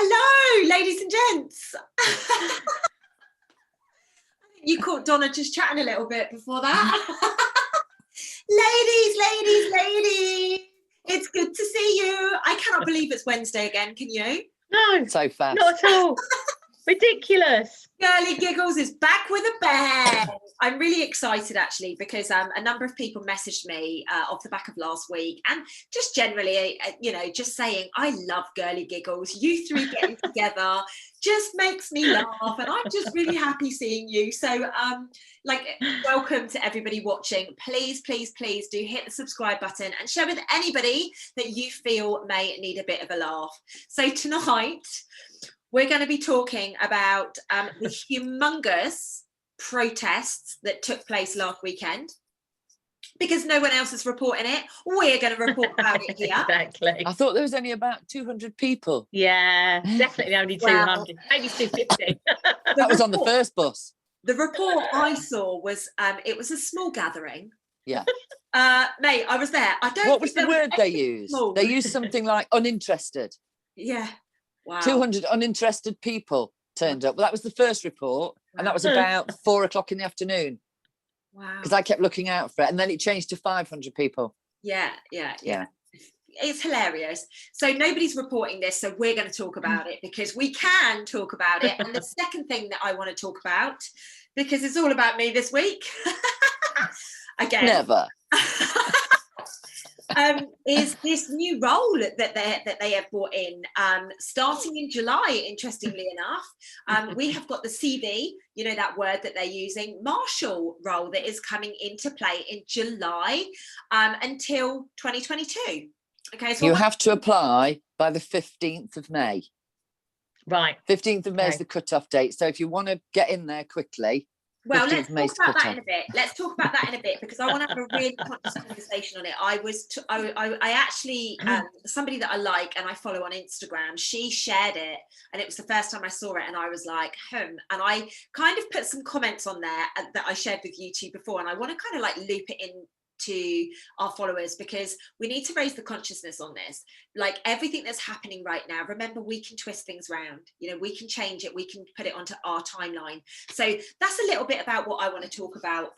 Hello, ladies and gents. You caught Donna just chatting a little bit before that. ladies, it's good to see you. I cannot believe it's Wednesday again, can you? No, so fast. Not at all. Ridiculous. Girlie Giggles is back with a bang. I'm really excited actually because a number of people messaged me off the back of last week and just generally, just saying, I love Girlie Giggles. You three getting together just makes me laugh and I'm just really happy seeing you. So welcome to everybody watching. Please do hit the subscribe button and share with anybody that you feel may need a bit of a laugh. So tonight, we're going to be talking about the humongous protests that took place last weekend. Because no one else is reporting it, we're going to report about it here. Exactly. I thought there was only about 200 people. Yeah, definitely only 200, maybe 250. That was on the first bus. The report I saw was, it was a small gathering. Yeah. Mate, I was there. What was the word they used? They used something like uninterested. Yeah. Wow. 200 uninterested people turned up. Well, that was the first report, and that was about 4 o'clock in the afternoon. Wow. Because I kept looking out for it, and then it changed to 500 people. Yeah. It's hilarious. So nobody's reporting this, so we're going to talk about it because we can talk about it. And the second thing that I want to talk about, because it's all about me this week. Again. Never. Is this new role that they have brought in starting in July, interestingly enough. We have got the CV, that word that they're using, marshal role that is coming into play in July until 2022. Okay, so you have to apply by the 15th of May. Right. 15th of May is the cut-off date. So if you want to get in there quickly, well, let's talk about that in a bit. Let's talk about that in a bit because I want to have a really conscious conversation on it. I actually, somebody that I like and I follow on Instagram, she shared it and it was the first time I saw it and I was like, And I kind of put some comments on there that I shared with you two before and I want to kind of like loop it in to our followers because we need to raise the consciousness on this. Like everything that's happening right now, remember we can twist things around, we can change it, we can put it onto our timeline. So that's a little bit about what I want to talk about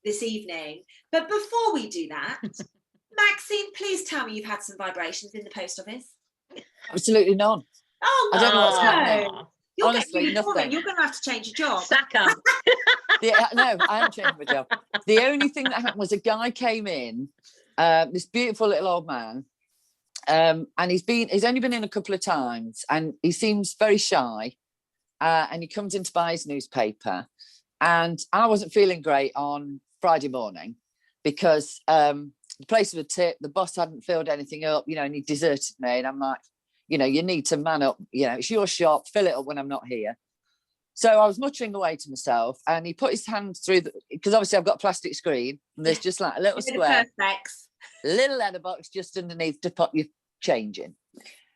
this evening. But before we do that, Maxine, please tell me you've had some vibrations in the post office. Absolutely none. Oh, I don't know what's happening. Honestly, nothing. You're going to have to change your job. Sack up. No, I am changing my job. The only thing that happened was a guy came in, this beautiful little old man, and he's only been in a couple of times, and he seems very shy, and he comes in to buy his newspaper, and I wasn't feeling great on Friday morning because the place was a tip, the boss hadn't filled anything up, and he deserted me, and I'm like, you need to man up, it's your shop, fill it up when I'm not here. So I was muttering away to myself and he put his hand through because obviously I've got a plastic screen and there's just like a little square, little letterbox just underneath to pop your change in.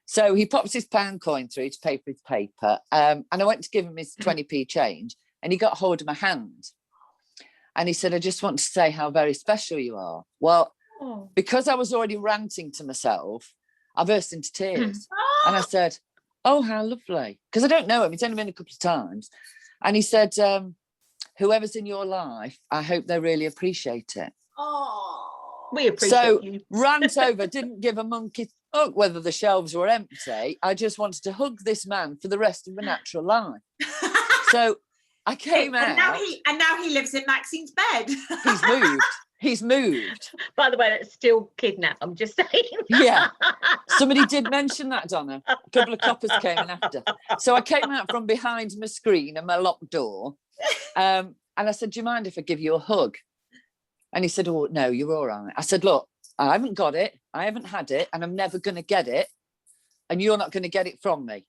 So he pops his pound coin through to pay for his paper. And I went to give him his 20p change and he got hold of my hand. And he said, I just want to say how very special you are. Well, because I was already ranting to myself, I burst into tears. And I said, oh, how lovely. Because I don't know him. He's only been a couple of times. And he said, whoever's in your life, I hope they really appreciate it. Oh, we appreciate you. Rant over, didn't give a monkey fuck whether the shelves were empty. I just wanted to hug this man for the rest of my natural life. So I came out. And now he lives in Maxine's bed. He's moved. By the way, that's still kidnap. I'm just saying. Yeah. Somebody did mention that, Donna. A couple of coppers came in after. So I came out from behind my screen and my locked door. And I said, do you mind if I give you a hug? And he said, oh, no, you're all right. I said, look, I haven't got it. I haven't had it. And I'm never going to get it. And you're not going to get it from me.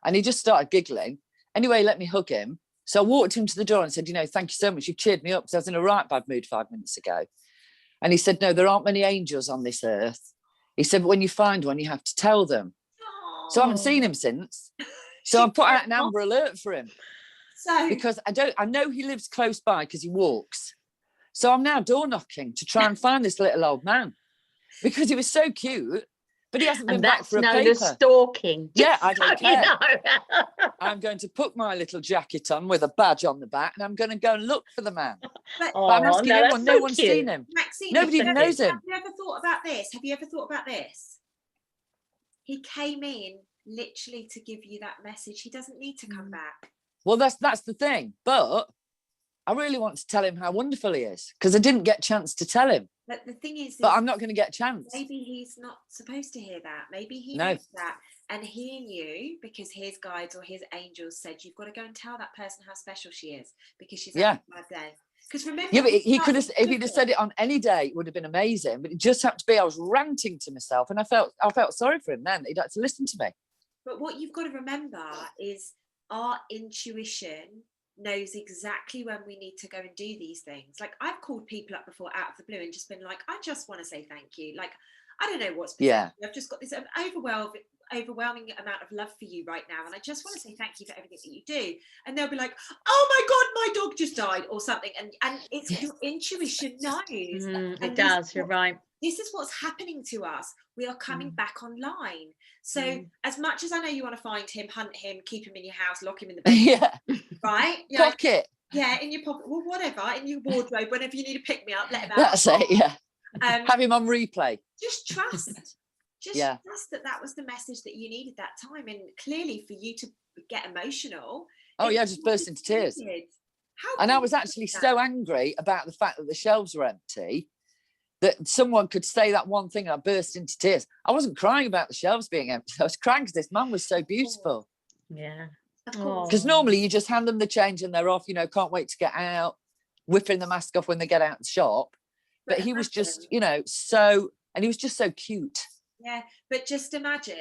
And he just started giggling. Anyway, let me hug him. So I walked him to the door and said, thank you so much. You've cheered me up because I was in a right bad mood 5 minutes ago. And he said, no, there aren't many angels on this earth. He said, but when you find one, you have to tell them. Aww. So I haven't seen him since. So I put out an Amber Alert for him. Because I know he lives close by because he walks. So I'm now door knocking to try and find this little old man because he was so cute. But he hasn't been And back that's for a known as paper. stalking. Yeah, Just I don't so you care. know. I'm going to put my little jacket on with a badge on the back, and I'm going to go and look for the man. But, Oh, But I'm asking no, everyone, that's no so one's cute. seen him. Maxine, Nobody even knows him. Have you ever thought about this? Have you ever thought about this? He came in literally to give you that message. He doesn't need to come back. Well, that's the thing. But I really want to tell him how wonderful he is, because I didn't get a chance to tell him. But the thing is, But I'm not going to get a chance. maybe he's not supposed to hear that. Maybe he No. knows that. And he knew because his guides or his angels said, you've got to go and tell that person how special she is because she's having a bad day. Because remember, Yeah, but he could have, if he'd have said it on any day, it would have been amazing. But it just happened to be I was ranting to myself, and I felt sorry for him then. He'd had to listen to me. But what you've got to remember is our intuition knows exactly when we need to go and do these things. Like, I've called people up before out of the blue and just been like, I just want to say thank you. Like, I don't know what's I've just got this overwhelming amount of love for you right now, and I just want to say thank you for everything that you do. And they'll be like, oh my god, my dog just died or something, and it's your intuition knows. It does, you're right. This is what's happening to us. We are coming back online. So as much as I know you want to find him, hunt him, keep him in your house, lock him in the bed, right? Pocket. Yeah, in your pocket, well, whatever, in your wardrobe, whenever you need to pick me up, let him out. That's it, yeah. Have him on replay. Just trust. Trust that was the message that you needed that time. And clearly for you to get emotional. Oh, yeah, just burst into tears. And I was actually so angry about the fact that the shelves were empty that someone could say that one thing and I burst into tears. I wasn't crying about the shelves being empty. I was crying because this man was so beautiful. Yeah. Because normally you just hand them the change and they're off, can't wait to get out, whipping the mask off when they get out the shop. But he was just, so, and he was just so cute. Yeah, but just imagine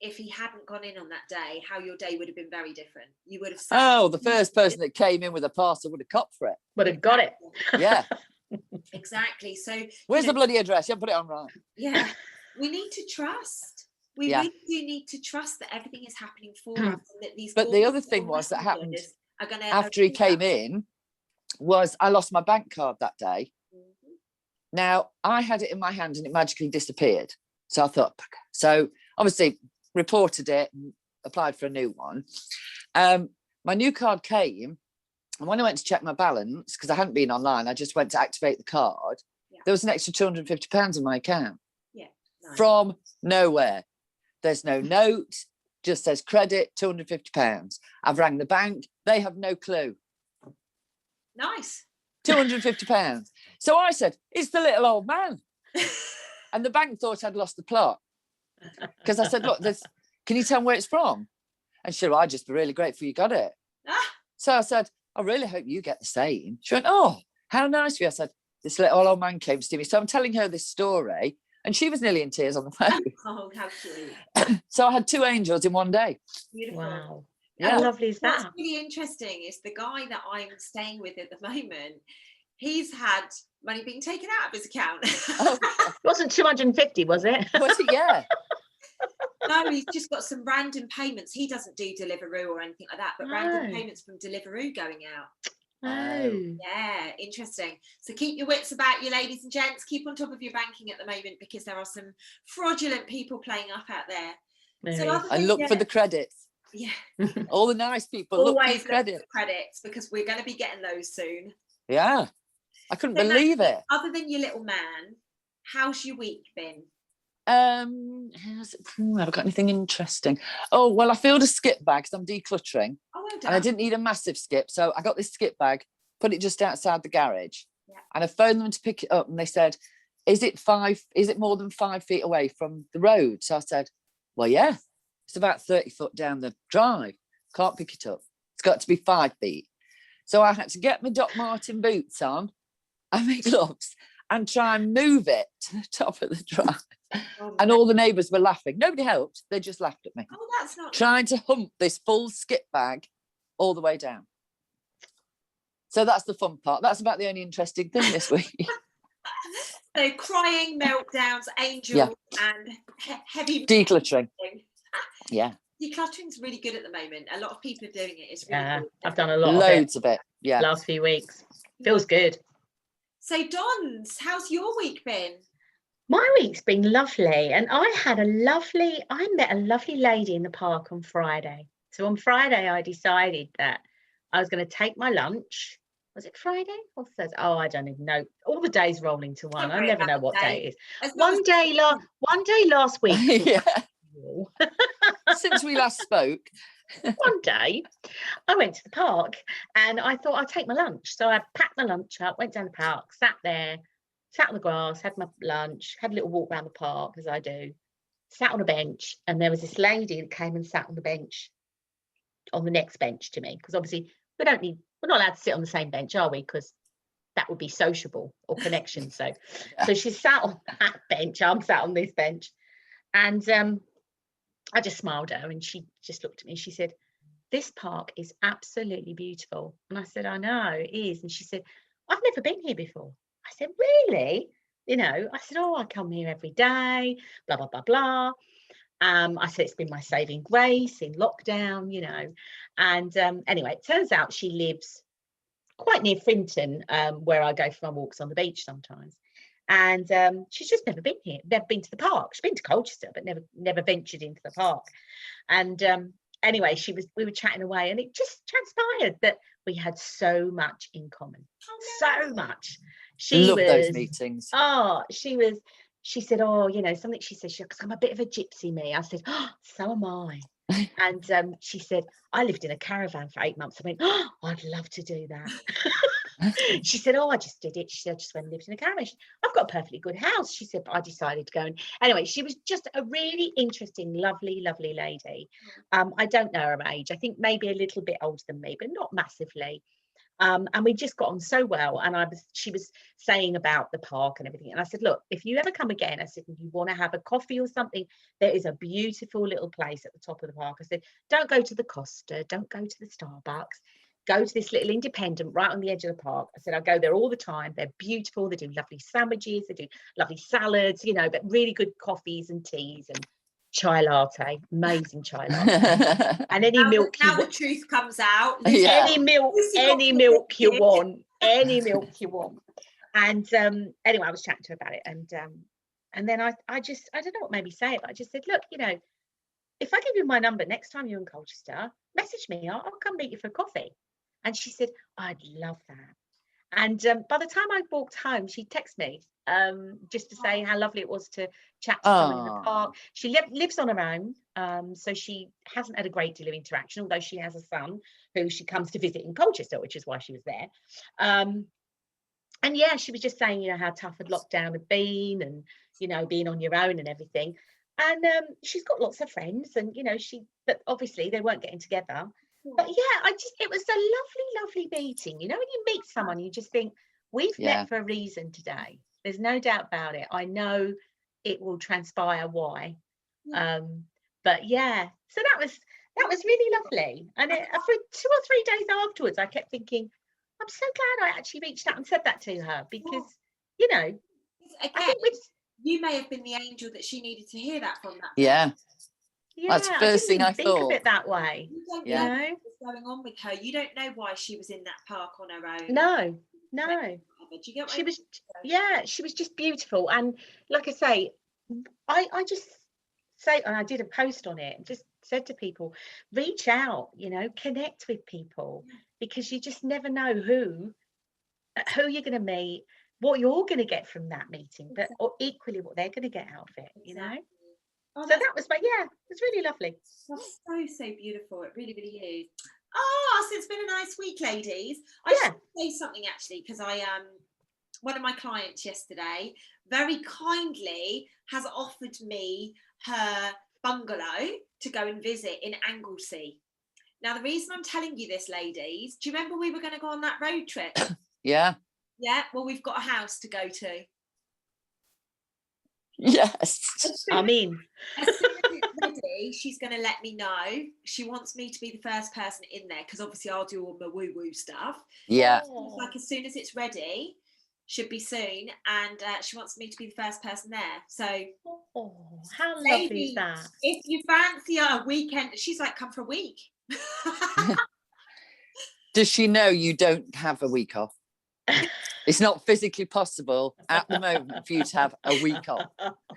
if he hadn't gone in on that day, how your day would have been very different. You would have the first person that came in with a parcel would have copped for it. Would have got it. Yeah. Exactly. So where's the bloody address? You haven't put it on right. Yeah. We need to trust. We really do need to trust that everything is happening for us. And that these but the other thing was that happened after he came in was I lost my bank card that day. Now, I had it in my hand and it magically disappeared. So I thought, so obviously reported it and applied for a new one. My new card came, and when I went to check my balance, because I hadn't been online, I just went to activate the card. There was an extra £250 in my account. Yeah. Nice. From nowhere. There's no note, just says credit, £250. I've rang the bank, they have no clue. Nice. £250. So I said, it's the little old man. And the bank thought I'd lost the plot. Because I said, look, can you tell me where it's from? And she said, well, I'd just be really grateful you got it. So I said, I really hope you get the same. She went, oh, how nice of you. I said, this little old man came to see me. So I'm telling her this story. And she was nearly in tears on the phone. Oh, how cute. So I had two angels in one day. Beautiful. Wow. Yeah. How lovely is that? What's really interesting is the guy that I'm staying with at the moment, he's had money being taken out of his account. Oh, it wasn't 250, was it? Was it? Yeah. No, he's just got some random payments. He doesn't do Deliveroo or anything like that, but random payments from Deliveroo going out. Oh. Yeah, interesting. So keep your wits about you, ladies and gents. Keep on top of your banking at the moment because there are some fraudulent people playing up out there. And look for the credits. Yeah. All the nice people. Always look for credits. Credits because we're going to be getting those soon. Yeah. I couldn't believe it. Other than your little man, how's your week been? Have I got anything interesting? Oh, well, I filled a skip bag because I'm decluttering. Oh, well done. And I didn't need a massive skip. So I got this skip bag, put it just outside the garage. Yeah. And I phoned them to pick it up and they said, is it more than 5 feet away from the road? So I said, well, yeah, it's about 30 foot down the drive. Can't pick it up. It's got to be 5 feet. So I had to get my Doc Martin boots on and my gloves and try and move it to the top of the drive. Oh, and all the neighbours were laughing. Nobody helped. They just laughed at me. Oh, that's not trying to hump this full skip bag all the way down. So that's the fun part. That's about the only interesting thing this week. So crying, meltdowns, angels, and heavy decluttering. Yeah. Decluttering's really good at the moment. A lot of people are doing it. It's really good. I've done a lot Loads of it. Yeah. Last few weeks. Feels good. So Dons, how's your week been? My week's been lovely, and I met a lovely lady in the park on Friday. So on Friday, I decided that I was going to take my lunch. Was it Friday or Thursday? Oh, I don't even know. All the days roll into one. I never know what day it is. One day last week. Yeah. Since we last spoke. One day I went to the park and I thought I'd take my lunch. So I packed my lunch up, went down the park, sat there, sat on the grass, had my lunch, had a little walk around the park, as I do, sat on a bench, and there was this lady that came and sat on the bench, on the next bench to me, because obviously we're not allowed to sit on the same bench, are we? Because that would be sociable or connection. So she sat on that bench, I'm sat on this bench, and I just smiled at her, and she just looked at me. She said, "This park is absolutely beautiful." And I said, "I know, it is." And she said, "I've never been here before." I said, "Really?" I said, "Oh, I come here every day, blah, blah, blah, blah." I said, "It's been my saving grace in lockdown, And anyway, it turns out she lives quite near Frinton, where I go for my walks on the beach sometimes. And she's just never been here, never been to the park. She's been to Colchester, but never ventured into the park. And anyway, we were chatting away, and it just transpired that we had so much in common. So much. Love those meetings. She said, "Oh, something." She said, "Because I'm a bit of a gypsy, me." I said, "Oh, so am I." And she said, "I lived in a caravan for 8 months." I went, "Oh, I'd love to do that." She said, "Oh, I just did it." She said, "I just went and lived in a caravan." "I've got a perfectly good house." She said, "But I decided to go." And anyway, she was just a really interesting, lovely, lovely lady. I don't know her age. I think maybe a little bit older than me, but not massively. And we just got on so well. And she was saying about the park and everything. And I said, "Look, if you ever come again," I said, "if you want to have a coffee or something, there is a beautiful little place at the top of the park." I said, "Don't go to the Costa, don't go to the Starbucks. Go to this little independent right on the edge of the park." I said, "I go there all the time. They're beautiful. They do lovely sandwiches. They do lovely salads, but really good coffees and teas and chai latte, amazing chai latte." And any milk now the truth comes out. Any milk you want, any milk you want. And anyway, I was chatting to her about it, and then I don't know what made me say it, but I just said, "Look, if I give you my number next time you're in Colchester, message me. I'll come meet you for coffee." And she said, "I'd love that." And by the time I walked home, she texted me just to say how lovely it was to chat to someone in the park. She lives on her own, so she hasn't had a great deal of interaction, although she has a son who she comes to visit in Colchester, which is why she was there. And yeah, she was just saying, how tough had lockdown had been, and being on your own and everything. And she's got lots of friends, and but obviously they weren't getting together. But yeah, it was a lovely, lovely meeting. When you meet someone, you just think, we've met for a reason today. There's no doubt about it. I know it will transpire why. But yeah, so that was really lovely. And for 2 or 3 days afterwards, I kept thinking, I'm so glad I actually reached out and said that to her, because, again, I think you may have been the angel that she needed to hear that from. Yeah. That's the first thing I thought. Think of it that way. You don't know what's going on with her. You don't know why she was in that park on her own. No. Do you get what she was just beautiful. And like I say, I just say, and I did a post on it and just said to people, reach out, connect with people, because you just never know who you're going to meet, what you're going to get from that meeting, but or equally what they're going to get out of it, Oh, so that was, it was really lovely. That's so beautiful. It really, really is. Oh, so it's been a nice week, ladies. I should say something actually, because one of my clients yesterday very kindly has offered me her bungalow to go and visit in Anglesey. Now, the reason I'm telling you this, ladies, do you remember we were going to go on that road trip? Yeah. Well, we've got a house to go to. Yes. I mean, as soon as it's ready, she's going to let me know. She wants me to be the first person in there, because obviously I'll do all my woo-woo stuff. Yeah. Like as soon as it's ready, should be soon, and she wants me to be the first person there. So, how lovely is that? If you fancy a weekend, she's like, come for a week. Does she know you don't have a week off? It's not physically possible at the moment for you to have a week off.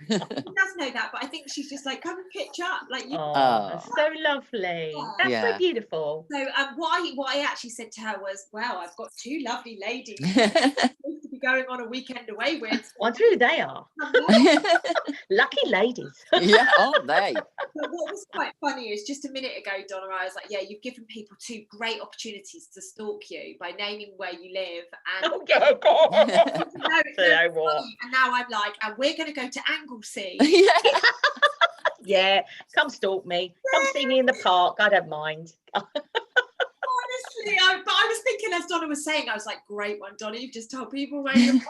She does know that, but I think she's just like, come and pitch up. Like, you. That's so lovely. That's so beautiful. So what I actually said to her was, wow, I've got 2 lovely ladies supposed to be going on a weekend away with. I wonder who they are. Lucky ladies. Yeah, aren't they? But what was quite funny is just a minute ago, Donna, I was like, yeah, you've given people 2 great opportunities to stalk you by naming where you live. And and now I'm like, and we're going to go to Anglesey. Yeah, come stalk me. Come see me in the park. I don't mind. Honestly, but I was thinking, as Donna was saying, I was like, great one, Donna, you've just told people where you are.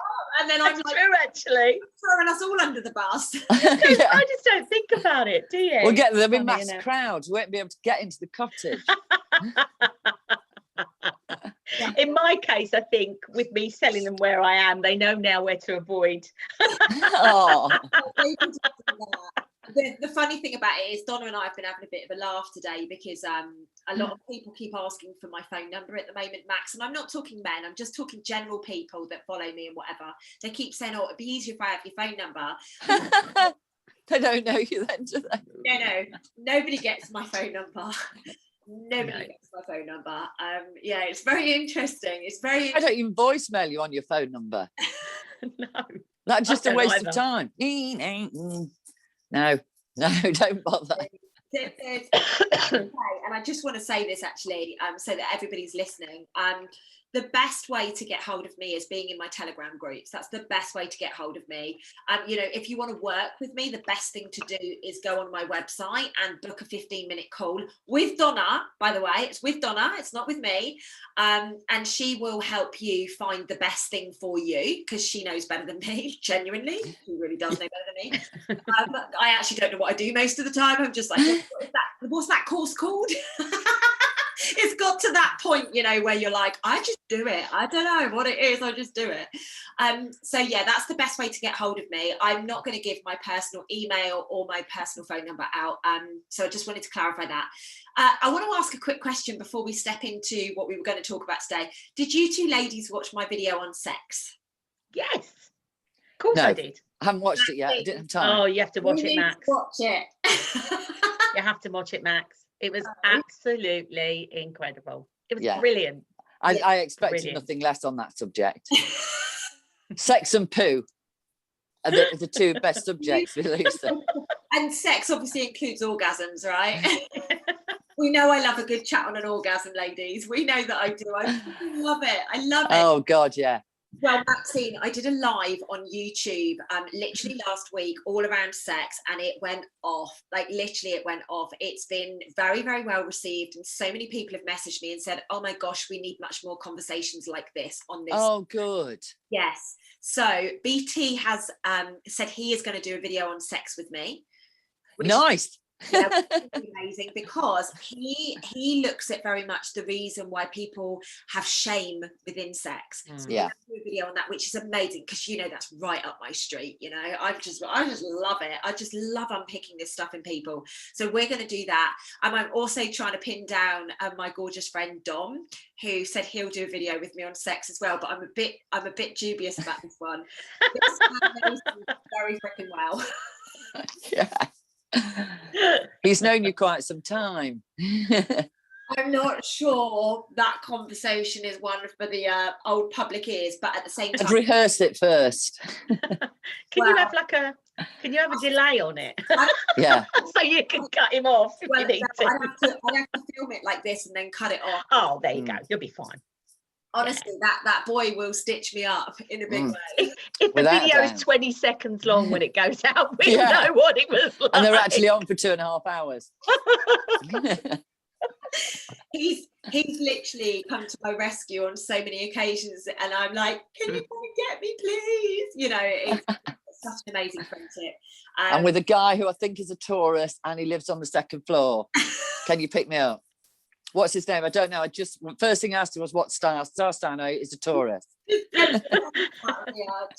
And then I'm like, true, actually. Throwing us all under the bus. I just don't think about it, do you? We'll get them in mass crowds. We won't be able to get into the cottage. In my case, I think with me selling them where I am, they know now where to avoid. The funny thing about it is Donna and I have been having a bit of a laugh today because a lot of people keep asking for my phone number at the moment, Max, and I'm not talking men, I'm just talking general people that follow me and whatever. They keep saying, oh, it'd be easier if I have your phone number. They don't know you then, do they? No, nobody gets my phone number. Nobody gets my phone number. Yeah, it's very interesting. I don't even voicemail you on your phone number. No. That's just a waste of time. No, don't bother. And I just want to say this actually, so that everybody's listening. The best way to get hold of me is being in my Telegram groups. That's the best way to get hold of me. If you want to work with me, the best thing to do is go on my website and book a 15-minute call with Donna. By the way, it's with Donna. It's not with me. And she will help you find the best thing for you because she knows better than me, genuinely. She really does know better than me. I actually don't know what I do most of the time. I'm just like, what's that course called? It's got to that point, where you're like, I just do it. I don't know what it is. I just do it. So yeah, that's the best way to get hold of me. I'm not going to give my personal email or my personal phone number out. So I just wanted to clarify that. I want to ask a quick question before we step into what we were going to talk about today. Did you 2 ladies watch my video on sex? Yes. Of course I did. I haven't watched it yet. I didn't have time. Oh, you have to watch it, Max. Watch it. You have to watch it, Max. It was absolutely incredible. It was brilliant. I expected nothing less on that subject. Sex and poo are the 2 best subjects we lose. And sex obviously includes orgasms, right? We know I love a good chat on an orgasm, ladies. We know that I do. I love it. I love it. Oh, God, yeah. Well, Maxine, I did a live on YouTube literally last week all around sex, and it went off. Like, literally it went off. It's been very, very well received, and so many people have messaged me and said, oh my gosh, we need much more conversations like this on this. Oh, good. Yes. So BT has said he is going to do a video on sex with me. Nice. Amazing, because he looks at very much the reason why people have shame within sex. So yeah, do a video on that, which is amazing because that's right up my street. I just love it. I just love unpicking this stuff in people. So we're going to do that. I'm also trying to pin down my gorgeous friend Dom, who said he'll do a video with me on sex as well. But I'm a bit dubious about this one. This man knows me very freaking well. Yeah. He's known you quite some time. I'm not sure that conversation is one for the old public ears, but at the same time, I'd rehearse it first. Can you have a delay on it? Yeah. So you can cut him off if you need to. I'd have to film it like this and then cut it off. Oh, there you go. You'll be fine. Honestly, that boy will stitch me up in a big way. If the video is 20 seconds long when it goes out, we know what it was like. And they're actually on for 2.5 hours. He's literally come to my rescue on so many occasions, and I'm like, can you come and get me, please? It's such an amazing friendship. And with a guy who I think is a tourist, and he lives on the 2nd floor. Can you pick me up? What's his name? I don't know. First thing I asked him was what star I know is a tourist. Yeah, do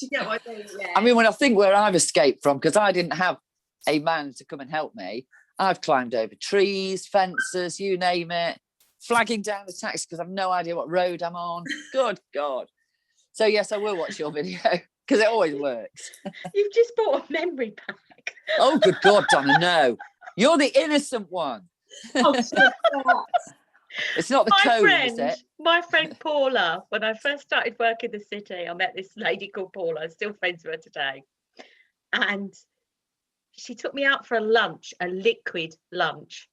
you get what I mean? Yeah. I mean, when I think where I've escaped from, because I didn't have a man to come and help me, I've climbed over trees, fences, you name it, flagging down the taxi because I've no idea what road I'm on. Good God. So yes, I will watch your video because it always works. You've just brought a memory back. Oh, good God, Donna, no. You're the innocent one. Oh, shit. It's not the cone, is it? My friend Paula, when I first started working in the city, I met this lady called Paula. I'm still friends with her today. And she took me out for a lunch, a liquid lunch.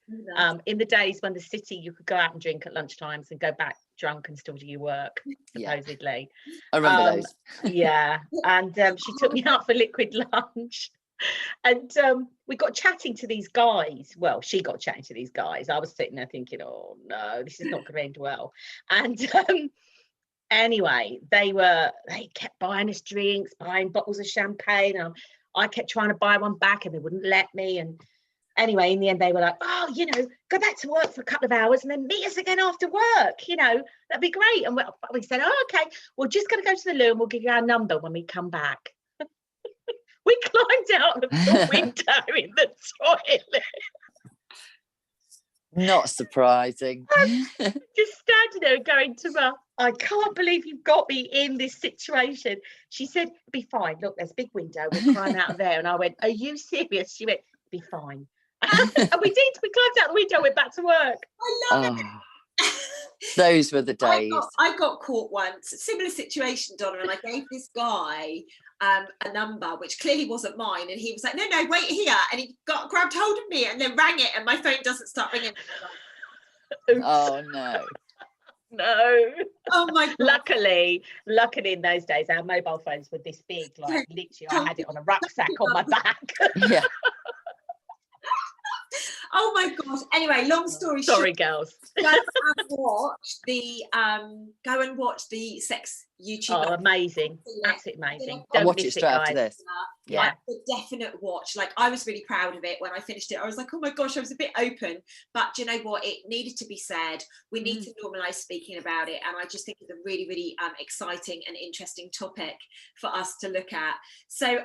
In the days when the city, you could go out and drink at lunchtimes and go back drunk and still do your work, supposedly. I remember those. Yeah. And she took me out for liquid lunch. And we got chatting to these guys. Well, she got chatting to these guys. I was sitting there thinking, oh no, this is not going to end well. And anyway, they kept buying us drinks, buying bottles of champagne. And I kept trying to buy one back and they wouldn't let me. And anyway, in the end, they were like, oh, go back to work for a couple of hours and then meet us again after work. That'd be great. And we said, oh, okay, we're just going to go to the loo and we'll give you our number when we come back. We climbed out of the window in the toilet. Not surprising. Just standing there going to her, I can't believe you've got me in this situation. She said, be fine. Look, there's a big window. We'll climb out of there. And I went, are you serious? She went, be fine. And we did. We climbed out the window, went back to work. I love it. Those were the days. I got caught once, similar situation, Donna, and I gave this guy a number which clearly wasn't mine, and he was like, no, wait here, and he grabbed hold of me and then rang it, and my phone doesn't start ringing. Oh no. Oh my God. Luckily in those days our mobile phones were this big, like literally I had it on a rucksack on my back. Yeah. Oh my gosh. Anyway, long story short. Sorry, girls. Go and watch the sex YouTube. Oh, amazing. Absolutely amazing. I'll watch it straight after this. Yeah, a definite watch. Like, I was really proud of it when I finished it. I was like, oh my gosh, I was a bit open. But do you know what? It needed to be said. We need to normalise speaking about it. And I just think it's a really, really exciting and interesting topic for us to look at. So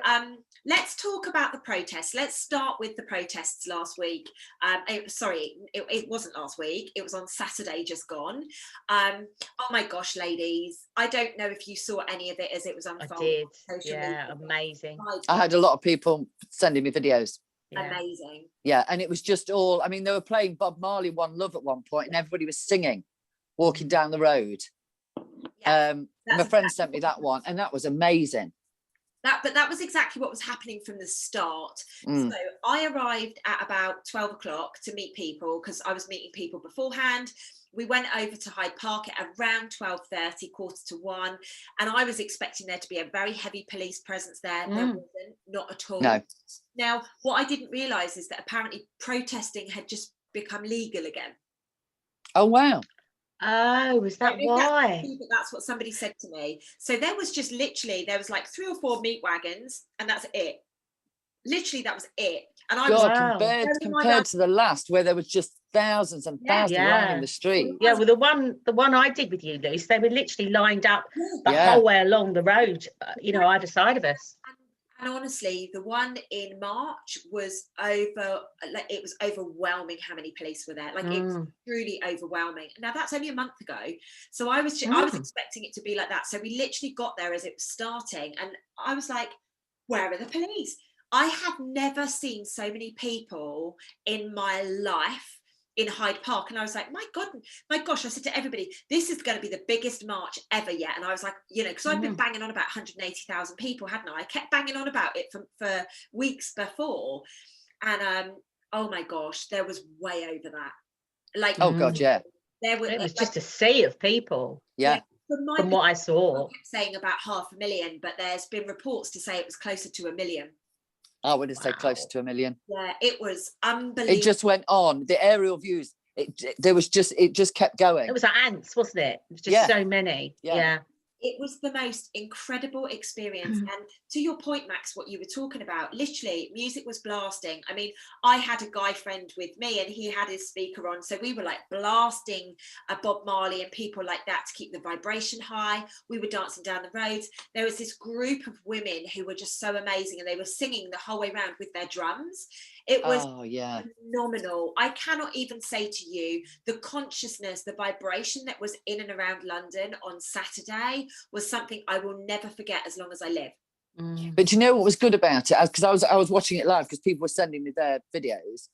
let's talk about the protests. Let's start with the protests last week. It wasn't last week. It was on Saturday just gone. Oh my gosh, ladies. I don't know if you saw any of it as it was unfolding. I did. Yeah, amazing. I had a lot of people sending me videos. Yeah. Amazing. Yeah, and it was just all, I mean, they were playing Bob Marley One Love at one point and everybody was singing, walking down the road. Yeah, my friend sent me that one and that was amazing. But that was exactly what was happening from the start. So I arrived at about 12 o'clock to meet people because I was meeting people beforehand. We went over to Hyde Park at around 12:30, 1:45, and I was expecting there to be a very heavy police presence there. There wasn't, not at all. No. Now, what I didn't realise is that apparently protesting had just become legal again. Oh, wow. Oh, is that why? That's what somebody said to me. So there was just literally, there was like 3 or 4 meat wagons, and that's it. Literally, that was it. And I was compared to the last, where there was just thousands and thousands lining the street. Yeah, well, the one I did with you, Luce, they were literally lined up the whole way along the road, either side of us. And honestly, the one in March was it was overwhelming how many police were there. Like it was truly overwhelming. Now that's only a month ago. So I was expecting it to be like that. So we literally got there as it was starting and I was like, where are the police? I have never seen so many people in my life in Hyde Park. And I was like, my gosh, I said to everybody, this is going to be the biggest march ever yet. And I was like, because I've been banging on about 180,000 people, hadn't I? I kept banging on about it for weeks before. And oh my gosh, there was way over that. Like, oh God, yeah. It was just a sea of people. Yeah. From what I saw. I kept saying about 500,000, but there's been reports to say it was closer to 1 million. I would have said close to 1 million. Yeah, it was unbelievable. It just went on. The aerial views, it just kept going. It was like ants, wasn't it? It was just so many. Yeah. It was the most incredible experience. And to your point, Max, what you were talking about, literally music was blasting. I mean, I had a guy friend with me and he had his speaker on. So we were like blasting Bob Marley and people like that to keep the vibration high. We were dancing down the roads. There was this group of women who were just so amazing and they were singing the whole way around with their drums. It was phenomenal. I cannot even say to you, the consciousness, the vibration that was in and around London on Saturday was something I will never forget as long as I live. But do you know what was good about it? Because I was watching it live because people were sending me their videos.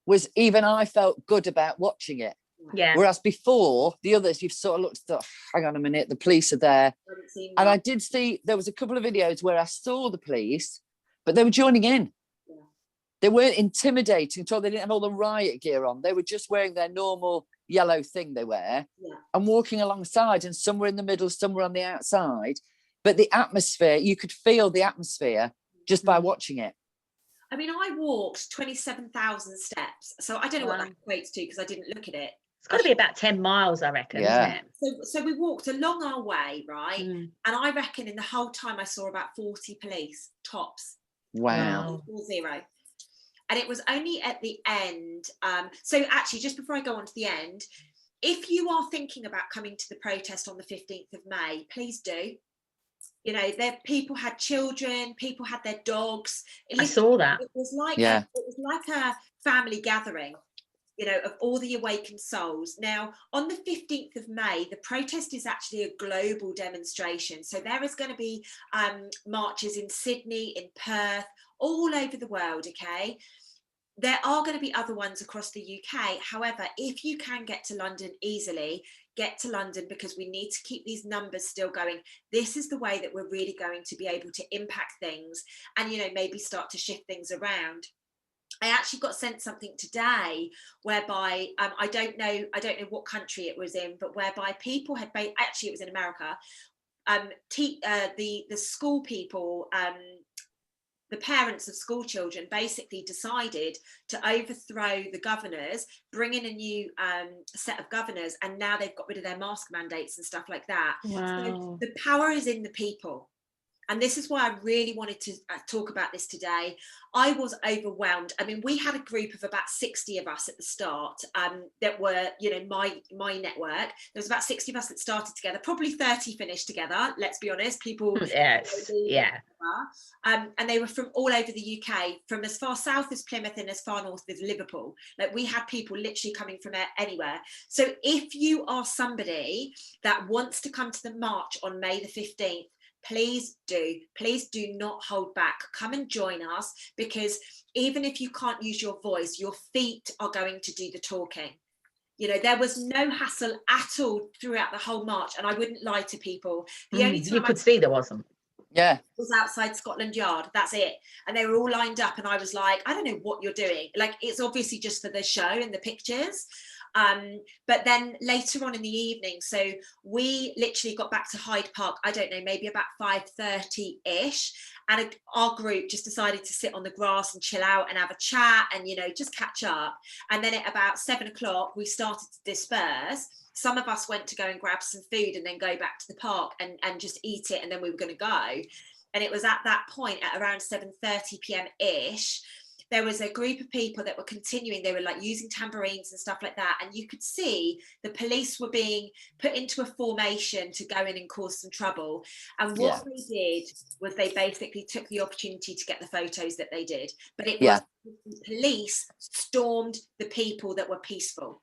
Was even I felt good about watching it. Yeah. Whereas before, the others, you've sort of looked at, hang on a minute, the police are there. And I did see, there was a couple of videos where I saw the police, but they were joining in. Yeah. They weren't intimidating at all. They didn't have all the riot gear on. They were just wearing their normal yellow thing they wear and walking alongside, and some were in the middle, some were on the outside. But the atmosphere, you could feel the atmosphere just by watching it. I mean, I walked 27,000 steps. So I don't know what that equates to because I didn't look at it. It's got to be about 10 miles, I reckon, isn't it? So we walked along our way, right? And I reckon in the whole time I saw about 40 police, tops. Wow. 40. And it was only at the end. So actually, just before I go on to the end, if you are thinking about coming to the protest on the 15th of May, please do. You know, people had children, people had their dogs. I saw that. It was like a family gathering, you know, of all the awakened souls. Now, on the 15th of May, the protest is actually a global demonstration. So there is going to be marches in Sydney, in Perth, all over the world, okay? There are going to be other ones across the UK. However, if you can get to London easily, get to London, because we need to keep these numbers still going. This is the way that we're really going to be able to impact things and, you know, maybe start to shift things around. I actually got sent something today whereby I don't know what country it was in, but whereby people had actually it was in America. The school people, the parents of school children basically decided to overthrow the governors, bring in a new set of governors, and now they've got rid of their mask mandates and stuff like that. Wow. So the power is in the people. And this is why I really wanted to talk about this today. I was overwhelmed. I mean, we had a group of about 60 of us at the start that were, you know, my network. There was about 60 of us that started together, probably 30 finished together, let's be honest. People. Yes, yeah. And they were from all over the UK, from as far south as Plymouth and as far north as Liverpool. Like, we had people literally coming from anywhere. So if you are somebody that wants to come to the march on May the 15th, please do not hold back. Come and join us, because even if you can't use your voice, your feet are going to do the talking. You know, there was no hassle at all throughout the whole march, and I wouldn't lie to people. The only time you could see there wasn't. Yeah, was outside Scotland Yard. That's it. And they were all lined up, and I was like, I don't know what you're doing. Like, it's obviously just for the show and the pictures. But then later on in the evening, so we literally got back to Hyde Park, I don't know, maybe about 5:30-ish, and our group just decided to sit on the grass and chill out and have a chat and, you know, just catch up. And then at about 7 o'clock we started to disperse. Some of us went to go and grab some food and then go back to the park and just eat it, and then we were going to go. And it was at that point, at around 7:30 p.m-ish, there was a group of people that were continuing. They were like using tambourines and stuff like that. And you could see the police were being put into a formation to go in and cause some trouble. And what they did was they basically took the opportunity to get the photos that they did. But it was the police stormed the people that were peaceful.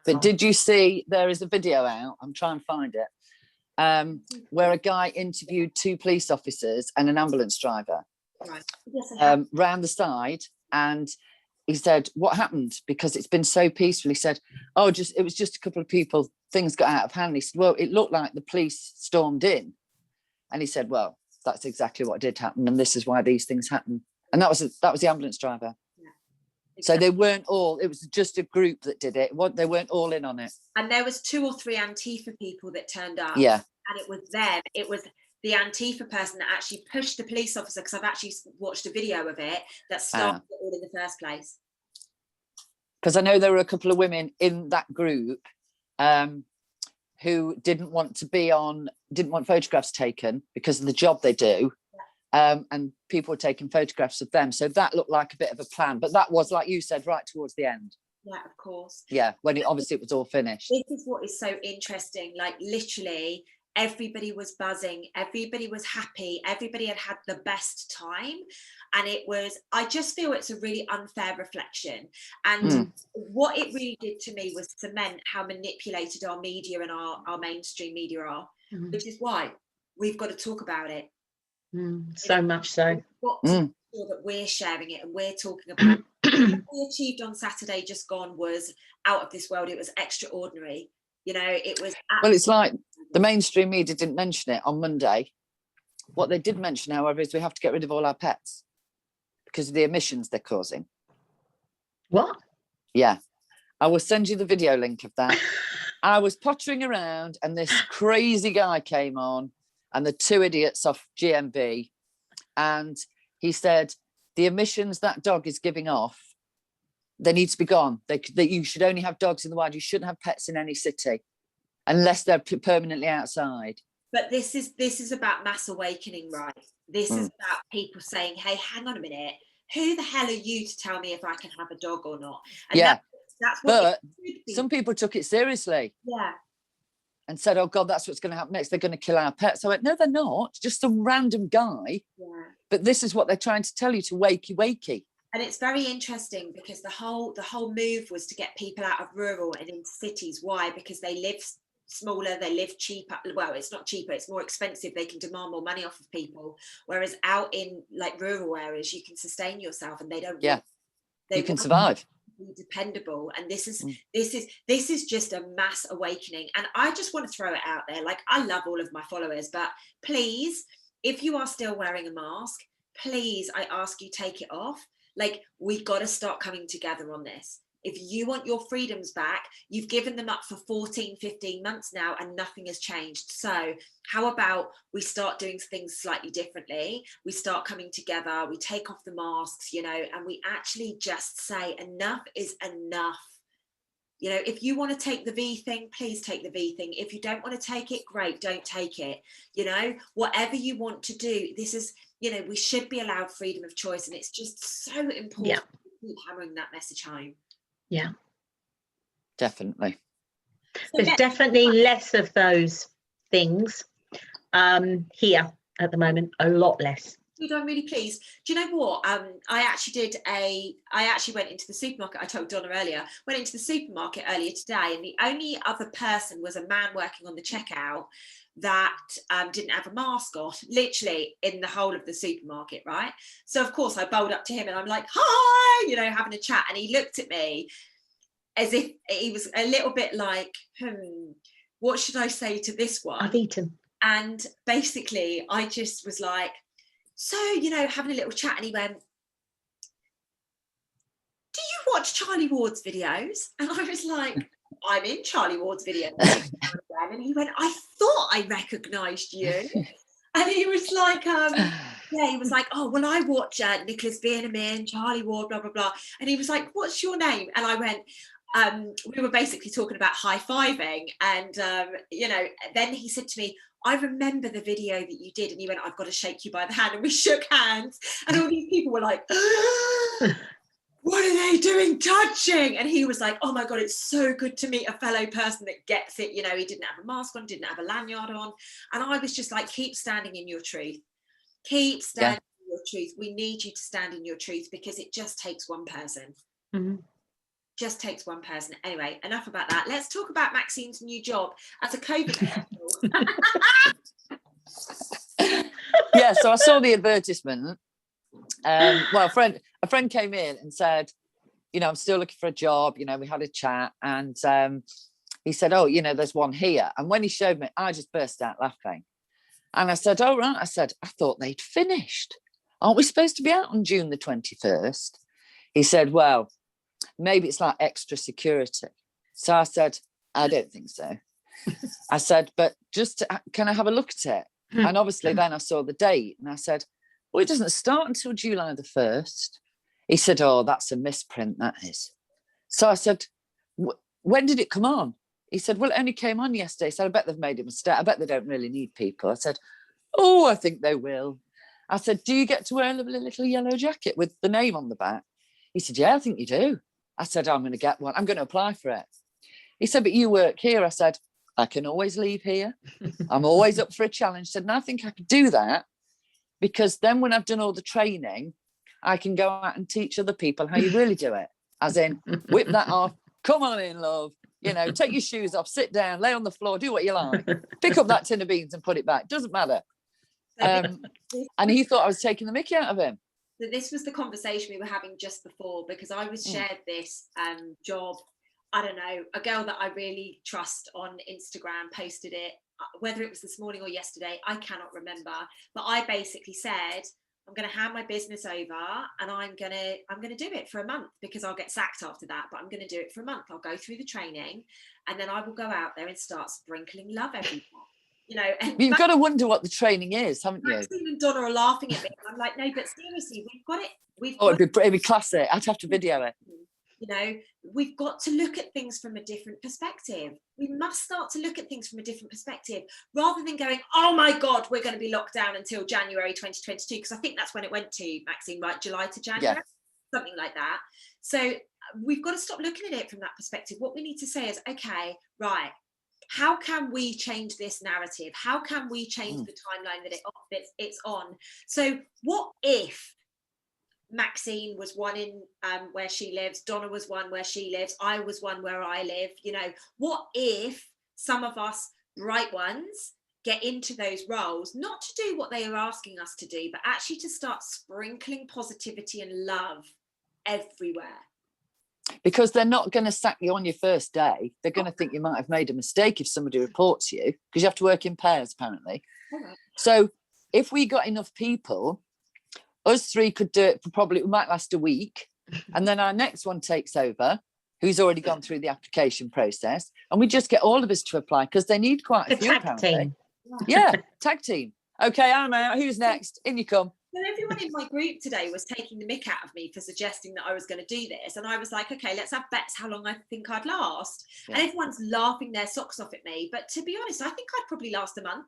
But did you see, there is a video out, I'm trying to find it, where a guy interviewed 2 police officers and an ambulance driver. Right. Yes, round the side, and he said, what happened? Because it's been so peaceful. He said, it was just a couple of people, things got out of hand. He said, well, it looked like the police stormed in. And he said, well, that's exactly what did happen, and this is why these things happen. And that was the ambulance driver. Yeah, exactly. So they weren't all, it was just a group that did it. They weren't all in on it. And there was 2 or 3 Antifa people that turned up. Yeah. And it was them. It was the Antifa person that actually pushed the police officer, because I've actually watched a video of it, that started it all in the first place. Because I know there were a couple of women in that group who didn't want photographs taken because of the job they do. And people were taking photographs of them. So that looked like a bit of a plan. But that was, like you said, right towards the end. Yeah, of course. Yeah, when it was all finished. This is what is so interesting. Like, literally, everybody was buzzing, everybody was happy, everybody had the best time. And I just feel it's a really unfair reflection. And what it really did to me was cement how manipulated our media and our mainstream media are, which is why we've got to talk about it. So much so. We've got to make sure that we're sharing it and we're talking about it. What we achieved on Saturday just gone was out of this world. It was extraordinary. You know, it was. Well, it's like the mainstream media didn't mention it on Monday. What they did mention, however, is we have to get rid of all our pets because of the emissions they're causing. What? Yeah. I will send you the video link of that. I was pottering around and this crazy guy came on and the two idiots off GMB, and he said the emissions that dog is giving off, they need to be gone. That you should only have dogs in the wild. You shouldn't have pets in any city unless they're permanently outside. But this is about mass awakening, right? This is about people saying, hey, hang on a minute, who the hell are you to tell me if I can have a dog or not? And that's what. But some people took it seriously. Yeah. And said, oh God, that's what's going to happen next. They're going to kill our pets. I went, no, they're not. Just some random guy. Yeah. But this is what they're trying to tell you, to wakey. And it's very interesting because the whole move was to get people out of rural and into cities. Why? Because they live smaller, they live cheaper. Well, it's not cheaper, it's more expensive. They can demand more money off of people. Whereas out in like rural areas, you can sustain yourself and they don't. Yeah, you can survive. Be dependable. And this is just a mass awakening. And I just want to throw it out there. Like, I love all of my followers, but please, if you are still wearing a mask, please, I ask you, take it off. Like, we got to start coming together on this. If you want your freedoms back, you've given them up for 14, 15 months now and nothing has changed. So how about we start doing things slightly differently? We start coming together, we take off the masks, you know, and we actually just say enough is enough. You know, if you want to take the V thing, please take the V thing. If you don't want to take it, great, don't take it. You know, whatever you want to do, this is, you know, we should be allowed freedom of choice. And it's just so important to keep hammering that message home. Yeah. Definitely. There's definitely less of those things here at the moment, a lot less. Dude, I'm really pleased. Do you know what? I actually went into the supermarket. I told Donna earlier, went into the supermarket earlier today, and the only other person was a man working on the checkout that didn't have a mask on, literally in the whole of the supermarket, right? So of course I bowled up to him and I'm like, hi, you know, having a chat, and he looked at me as if he was a little bit like, what should I say to this one? I've eaten. And basically I just was like, so, you know, having a little chat, and he went, do you watch Charlie Ward's videos? And I was like, I'm in Charlie Ward's video. And he went, I thought I recognised you. And he was like, he was like, oh, well, I watch Nicholas Bierneman, Charlie Ward, blah, blah, blah. And he was like, what's your name? And I went, we were basically talking about high-fiving. And, you know, then he said to me, I remember the video that you did. And he went, I've got to shake you by the hand. And we shook hands. And all these people were like, what are they doing touching? And he was like, oh my God, it's so good to meet a fellow person that gets it. You know, he didn't have a mask on, didn't have a lanyard on. And I was just like, keep standing in your truth. Keep standing in your truth. We need you to stand in your truth, because it just takes one person. Mm-hmm. Just takes one person. Anyway, enough about that. Let's talk about Maxine's new job as a COVID. Yeah, so I saw the advertisement. Well, a friend came in and said, you know, I'm still looking for a job. You know, we had a chat, and he said, oh, you know, there's one here. And when he showed me, I just burst out laughing. And I said, oh, right. I said, I thought they'd finished. Aren't we supposed to be out on June the 21st? He said, well, maybe it's like extra security. So I said, I don't think so. I said, but can I have a look at it? And obviously then I saw the date and I said, well, it doesn't start until July the 1st. He said, oh, that's a misprint, that is. So I said, when did it come on? He said, well, it only came on yesterday. He said, I bet they've made a mistake. I bet they don't really need people. I said, oh, I think they will. I said, do you get to wear a little yellow jacket with the name on the back? He said, yeah, I think you do. I said, I'm going to get one. I'm going to apply for it. He said, but you work here. I said, I can always leave here. I'm always up for a challenge. Said, and I think I could do that, because then when I've done all the training, I can go out and teach other people how you really do it. As in, whip that off, come on in, love. You know, take your shoes off, sit down, lay on the floor, do what you like. Pick up that tin of beans and put it back. Doesn't matter. And he thought I was taking the mickey out of him. So this was the conversation we were having just before, because I was shared this job. I don't know, a girl that I really trust on Instagram posted it, whether it was this morning or yesterday, I cannot remember. But I basically said, I'm going to hand my business over, and I'm going to do it for a month, because I'll get sacked after that, but I'm going to do it for a month. I'll go through the training, and then I will go out there and start sprinkling love everywhere. You know, and you've got to wonder what the training is, haven't you? Maxine and Donna are laughing at me. I'm like, no, but seriously, we've got it. It'd be classic. I'd have to video it. You know, we've got to look at things from a different perspective. We must start to look at things from a different perspective, rather than going, oh my God, we're going to be locked down until January 2022. Because I think that's when it went to, Maxine, right? July to January, something like that. So we've got to stop looking at it from that perspective. What we need to say is, okay, right, how can we change this narrative? How can we change the timeline that it's on? So what if Maxine was one in where she lives, Donna was one where she lives, I was one where I live? You know, what if some of us bright ones get into those roles, not to do what they are asking us to do, but actually to start sprinkling positivity and love everywhere? Because they're not going to sack you on your first day. They're going to think you might have made a mistake if somebody reports you, because you have to work in pairs, apparently. Okay. So if we got enough people, us three could do it for probably, it might last a week. And then our next one takes over, who's already gone through the application process. And we just get all of us to apply, because they need quite a few, apparently. Team. Yeah, tag team. Okay, I'm out. Who's next? In you come. So everyone in my group today was taking the mick out of me for suggesting that I was going to do this. And I was like, okay, let's have bets how long I think I'd last. Yeah. And everyone's laughing their socks off at me. But to be honest, I think I'd probably last a month,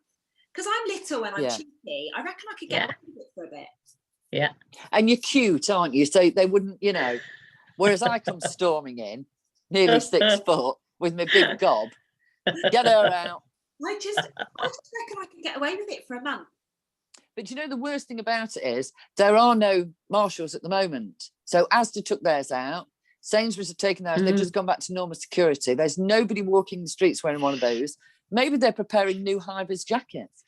because I'm little and I'm cheeky. I reckon I could get away with it for a bit. Yeah. And you're cute, aren't you? So they wouldn't, you know, whereas I come storming in, nearly 6 foot, with my big gob. Get her out. I just reckon I can get away with it for a month. But you know, the worst thing about it is there are no marshals at the moment. So Asda took theirs out. Sainsbury's have taken theirs. They've just gone back to normal security. There's nobody walking the streets wearing one of those. Maybe they're preparing new high-vis jackets.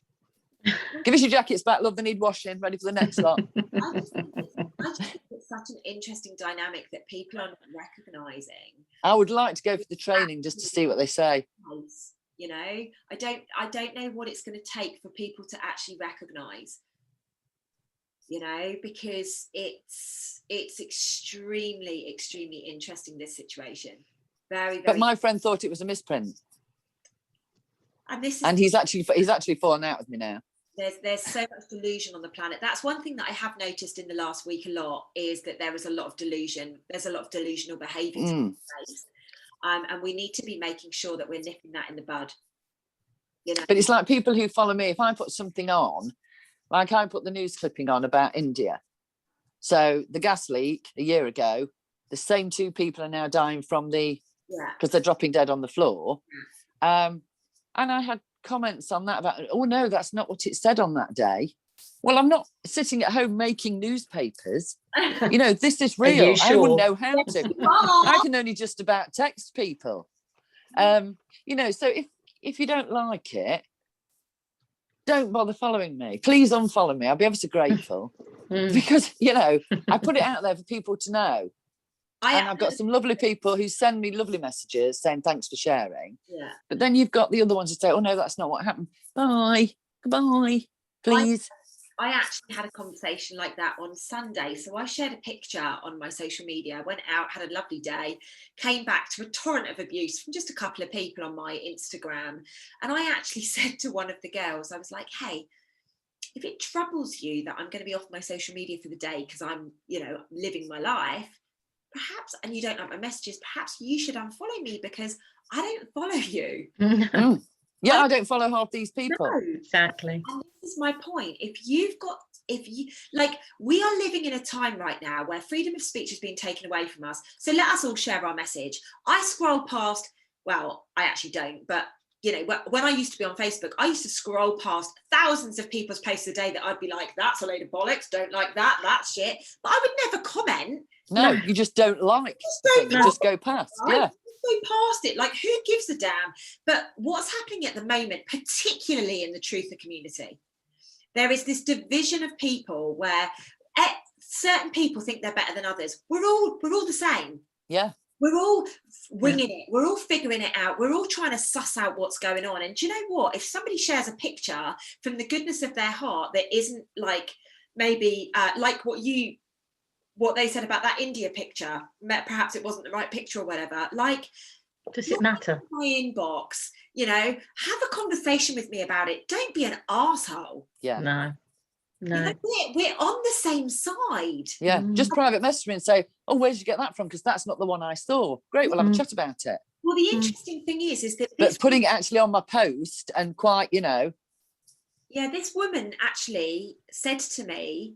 Give us your jackets back, love. They need washing, ready for the next lot. I just think it's such an interesting dynamic that people are not recognising. I would like to go for the training just to see what they say. You know, I don't know what it's going to take for people to actually recognise, you know, because it's extremely interesting, this situation. Very, very. But my friend thought it was a misprint, and he's actually fallen out with me now. There's so much delusion on the planet. That's one thing that I have noticed in the last week a lot, is that there is a lot of delusion. There's a lot of delusional behaviour taking place. And we need to be making sure that we're nipping that in the bud. You know? But it's like people who follow me. If I put something on, like I put the news clipping on about India. So the gas leak a year ago, the same 2 people are now dying from because they're dropping dead on the floor. And I had comments on that about, oh no, that's not what it said on that day. Well, I'm not sitting at home making newspapers. You know, this is real. I wouldn't know how to. I can only just about text people. You know, so if you don't like it, don't bother following me. Please unfollow me. I'll be ever so grateful. Because, you know, I put it out there for people to know. And I've got some lovely people who send me lovely messages saying thanks for sharing. Yeah. But then you've got the other ones who say, oh no, that's not what happened. Bye. Goodbye. Please. I actually had a conversation like that on Sunday. So I shared a picture on my social media, went out, had a lovely day, came back to a torrent of abuse from just a couple of people on my Instagram. And I actually said to one of the girls, I was like, hey, if it troubles you that I'm going to be off my social media for the day because I'm, you know, living my life, perhaps, and you don't like my messages, perhaps you should unfollow me, because I don't follow you. Yeah, I don't follow half these people. No. Exactly. And this is my point. If you like, we are living in a time right now where freedom of speech is being taken away from us. So let us all share our message. I scroll past, well, I actually don't, but you know, when I used to be on Facebook, I used to scroll past thousands of people's posts a day that I'd be like, that's a load of bollocks, don't like that, that's shit. But I would never comment. No, you just don't like don't you just go past. Right? Yeah. Go past it. Like, who gives a damn? But what's happening at the moment, particularly in the truther community, there is this division of people where certain people think they're better than others. We're all the same. Yeah. We're all winging it. We're all figuring it out. We're all trying to suss out what's going on. And do you know what? If somebody shares a picture from the goodness of their heart that isn't like maybe like what they said about that India picture, perhaps it wasn't the right picture or whatever. Like, does it matter? My inbox, you know, have a conversation with me about it. Don't be an arsehole. Yeah. No. You know, we're on the same side. Yeah, just private message me and say, oh, where did you get that from? Because that's not the one I saw. Great, we'll have a chat about it. Well, the interesting thing is that but putting it actually on my post and quite, you know. Yeah, this woman actually said to me,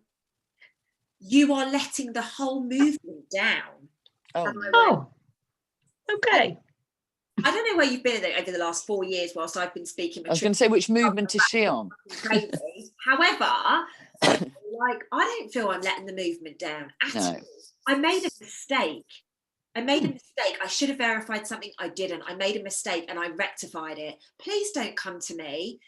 you are letting the whole movement down. Oh, okay. I don't know where you've been over the last 4 years whilst I've been speaking. I was going to say, which movement is she on? Crazy. However, like, I don't feel I'm letting the movement down at all. I made a mistake. I should have verified something. I didn't. I made a mistake and I rectified it. Please don't come to me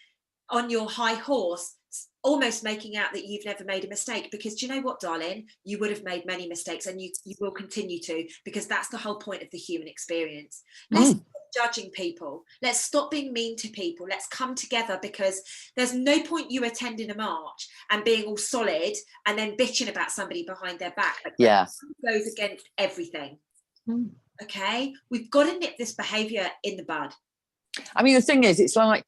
on your high horse, almost making out that you've never made a mistake, because do you know what, darling? You would have made many mistakes, and you will continue to, because that's the whole point of the human experience. Let's stop judging people. Let's stop being mean to people. Let's come together, because there's no point you attending a march and being all solid and then bitching about somebody behind their back. Like, yeah, that goes against everything. Okay, we've got to nip this behavior in the bud. I mean, the thing is, it's like,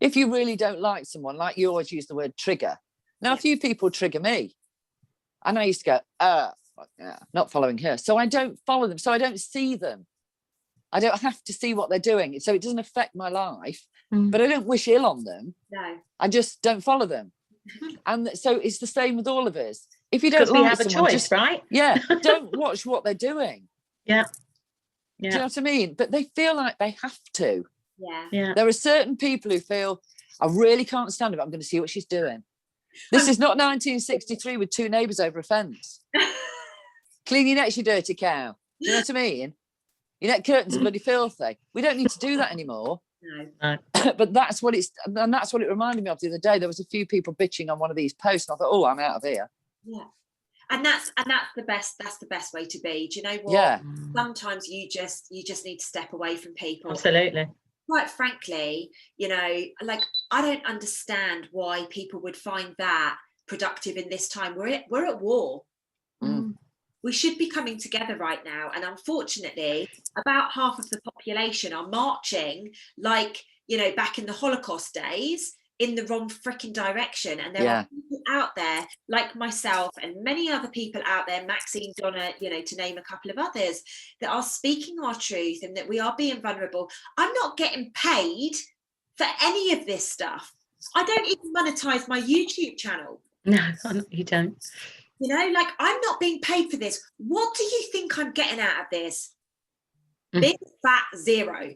if you really don't like someone, like you always use the word trigger. Now, a few people trigger me. And I used to go, not following her. So I don't follow them. So I don't see them. I don't have to see what they're doing. So it doesn't affect my life. But I don't wish ill on them. No. I just don't follow them. And so it's the same with all of us. If you don't like we have someone, a choice, right? Yeah, don't watch what they're doing. Yeah. Do you know what I mean? But they feel like they have to. Yeah. There are certain people who feel, I really can't stand it, I'm going to see what she's doing. This is not 1963 with two neighbours over a fence. Clean your nets, you dirty cow. Do you know what I mean? Your net curtains are bloody filthy. We don't need to do that anymore. No. But that's what it reminded me of the other day. There was a few people bitching on one of these posts, and I thought, oh, I'm out of here. Yeah. And that's the best way to be. Do you know what? Yeah. Sometimes you just need to step away from people. Absolutely. Quite frankly, you know, like, I don't understand why people would find that productive in this time. We're at war. We should be coming together right now. And unfortunately, about half of the population are marching like, you know, back in the Holocaust days, in the wrong freaking direction. And there are people out there like myself and many other people out there, Maxine, Donna, you know, to name a couple of others, that are speaking our truth and that we are being vulnerable. I'm not getting paid for any of this stuff. I don't even monetize my YouTube channel. No, you don't. You know, like, I'm not being paid for this. What do you think I'm getting out of this? Big fat zero.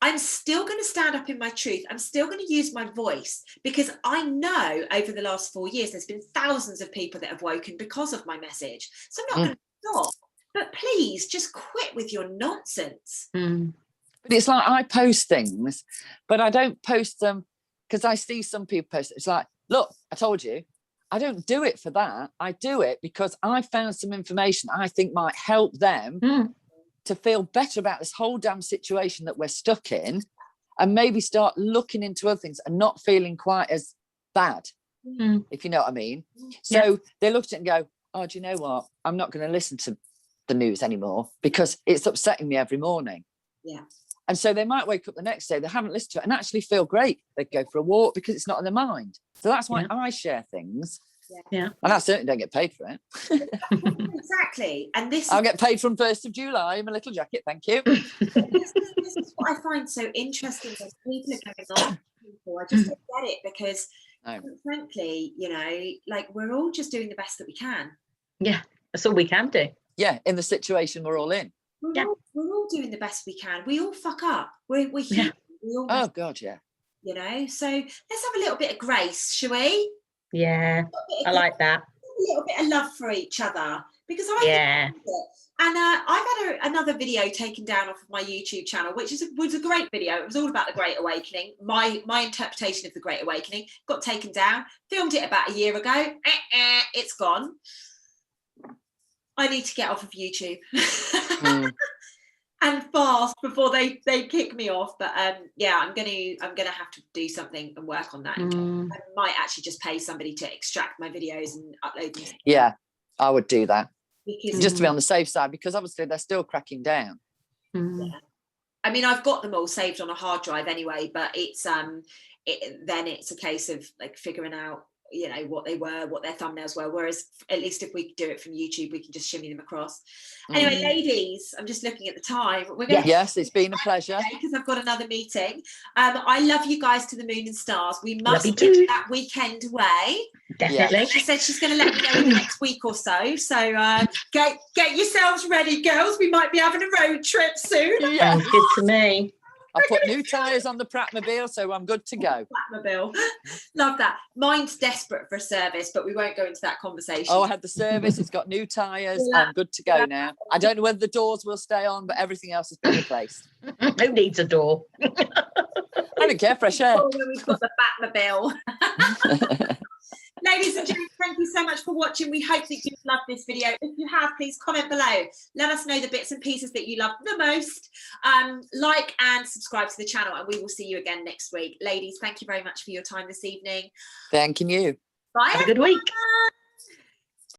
I'm still going to stand up in my truth. I'm still going to use my voice, because I know over the last 4 years, there's been thousands of people that have woken because of my message. So I'm not going to stop. But please just quit with your nonsense. But it's like, I post things, but I don't post them because I see some people post it. It's like, look, I told you. I don't do it for that. I do it because I found some information I think might help them to feel better about this whole damn situation that we're stuck in, and maybe start looking into other things and not feeling quite as bad, if you know what I mean. So they look at it and go, oh, do you know what? I'm not going to listen to the news anymore because it's upsetting me every morning. Yeah. And so they might wake up the next day, they haven't listened to it, and actually feel great. They go for a walk because it's not in their mind. So that's why I share things. Yeah. And I certainly don't get paid for it. Exactly. And this, I'll get paid from 1st of July in my little jacket, thank you. This is what I find so interesting when people are going on people. I just don't get it, because frankly, you know, like, we're all just doing the best that we can. Yeah, that's all we can do. Yeah, in the situation we're all in. We're all doing the best we can. We all fuck up. We're human. We all Oh God, yeah. you know, so let's have a little bit of grace, shall we? Yeah, I like that. A little bit of love for each other, because I Yeah. think and I've had another video taken down off of my YouTube channel, which was a great video. It was all about the Great Awakening. My interpretation of the Great Awakening got taken down. Filmed it about a year ago. It's gone. I need to get off of YouTube and fast before they kick me off. But yeah, I'm gonna have to do something and work on that. I might actually just pay somebody to extract my videos and upload them. Yeah, I would do that. Because just to be on the safe side, because obviously they're still cracking down. Yeah. I mean, I've got them all saved on a hard drive anyway, but it's then it's a case of like figuring out, you know, what they were, what their thumbnails were, whereas at least if we do it from YouTube, we can just shimmy them across. Anyway, ladies, I'm just looking at the time. We're going Yes, it's been a pleasure, because I've got another meeting. I love you guys to the moon and stars. We must Love you get too. that weekend away. Definitely. She said she's going to let me know in the next week or so. So get yourselves ready, girls. We might be having a road trip soon. Sounds good to me. I put new tyres on the Pratmobile, so I'm good to go. Pratmobile. Love that. Mine's desperate for a service, but we won't go into that conversation. Oh, I had the service. It's got new tyres. I'm good to go now. I don't know whether the doors will stay on, but everything else has been replaced. Who needs a door? I don't care, fresh air. Oh, we've got the Batmobile. Ladies and gentlemen, thank you so much for watching. We hope that you've loved this video. If you have, please comment below. Let us know the bits and pieces that you love the most. Like and subscribe to the channel, and we will see you again next week. Ladies, thank you very much for your time this evening. Thank you. Bye. Have a good week.